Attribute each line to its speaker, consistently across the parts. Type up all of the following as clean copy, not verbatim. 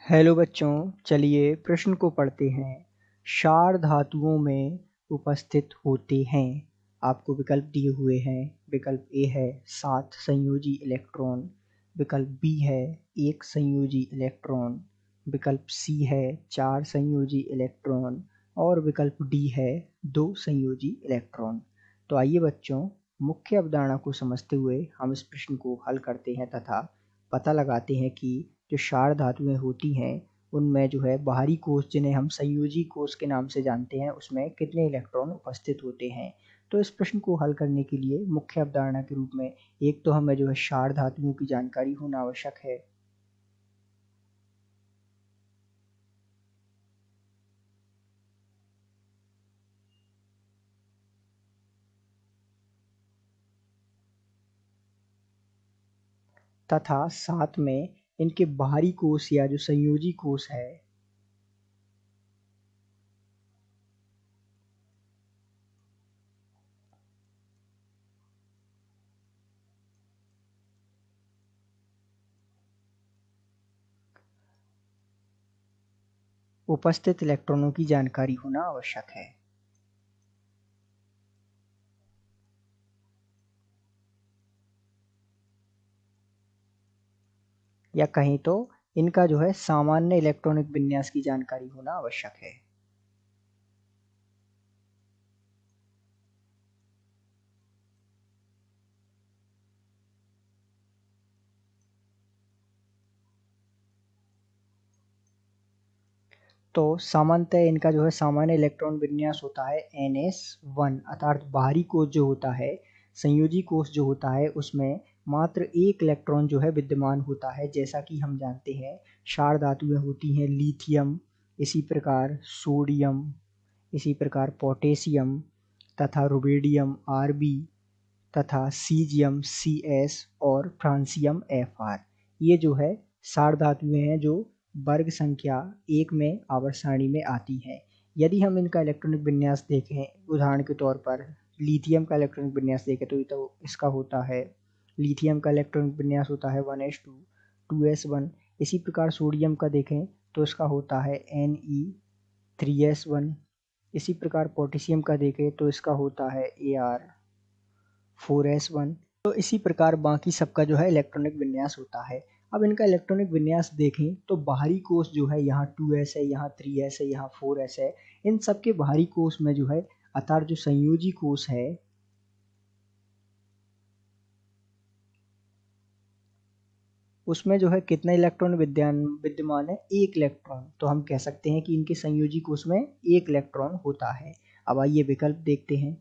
Speaker 1: Hello बच्चों, चलिए प्रश्न को पढ़ते हैं। क्षार धातुओं में उपस्थित होते हैं। आपको विकल्प दिए हुए हैं। विकल्प ए है 7 संयोजी इलेक्ट्रॉन, विकल्प बी है 1 संयोजी इलेक्ट्रॉन, विकल्प सी है 4 संयोजी इलेक्ट्रॉन और विकल्प डी है 2 संयोजी इलेक्ट्रॉन। तो आइए बच्चों, मुख्य अवधारणा को समझते हुए हम इस प्रश्न को हल करते हैं तथा पता लगाते हैं कि जो क्षार धातुएं होती हैं उनमें जो है बाहरी कोश, जिन्हें हम संयोजी कोश के नाम से जानते हैं, उसमें कितने इलेक्ट्रॉन उपस्थित होते हैं। तो इस प्रश्न को हल करने के लिए मुख्य अवधारणा के रूप में एक तो हमें जो है क्षार धातुओं की जानकारी होना आवश्यक है, तथा साथ में इनके बाहरी कोश या जो संयोजी कोश है उपस्थित इलेक्ट्रॉनों की जानकारी होना आवश्यक है। या कहें तो इनका जो है सामान्य इलेक्ट्रॉनिक विन्यास की जानकारी होना आवश्यक है। तो सामान्यतः इनका जो है सामान्य इलेक्ट्रॉन विन्यास होता है NS1, अर्थात बाहरी कोश जो होता है, संयोजी कोश जो होता है, उसमें मात्र एक इलेक्ट्रॉन जो है विद्यमान होता है। जैसा कि हम जानते हैं क्षार धातुएं होती हैं लिथियम, इसी प्रकार सोडियम, इसी प्रकार पोटेशियम तथा रुबिडियम Rb तथा सीजियम Cs और फ्रांसियम Fr। ये जो है क्षार धातुएं हैं जो वर्ग संख्या 1 में आवर्त सारणी में आती हैं। यदि हम इनका इलेक्ट्रॉनिक विन्यास देखें, उदाहरण के तौर पर लिथियम का इलेक्ट्रॉनिक विन्यास देखें तो इसका होता है, लिथियम का इलेक्ट्रॉनिक विन्यास होता है 1s2 2s1। इसी प्रकार सोडियम का देखें तो इसका होता है Ne3s1। इसी प्रकार पोटेशियम का देखें तो इसका होता है Ar4s1। तो इसी प्रकार बाकी सबका जो है इलेक्ट्रॉनिक विन्यास होता है। अब इनका इलेक्ट्रॉनिक विन्यास देखें तो बाहरी कोश जो है यहाँ 2s है, यहाँ 3s है, यहाँ 4s है। इन सब के बाहरी कोश में जो है अर्थात जो संयोजी कोश है उसमें जो है कितना इलेक्ट्रॉन विद्यमान है, एक इलेक्ट्रॉन। तो हम कह सकते हैं कि इनके संयोजी कोश में एक इलेक्ट्रॉन होता है। अब आइए विकल्प देखते हैं।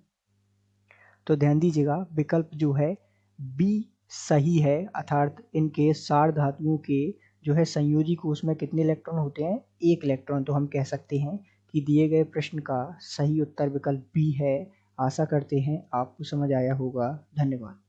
Speaker 1: तो ध्यान दीजिएगा, विकल्प जो है बी सही है, अर्थात इनके क्षार धातुओं के जो है संयोजी कोश में कितने इलेक्ट्रॉन होते हैं, एक इलेक्ट्रॉन। तो हम कह सकते हैं कि दिए गए प्रश्न का सही उत्तर विकल्प बी है। आशा करते हैं आपको समझ आया होगा। धन्यवाद।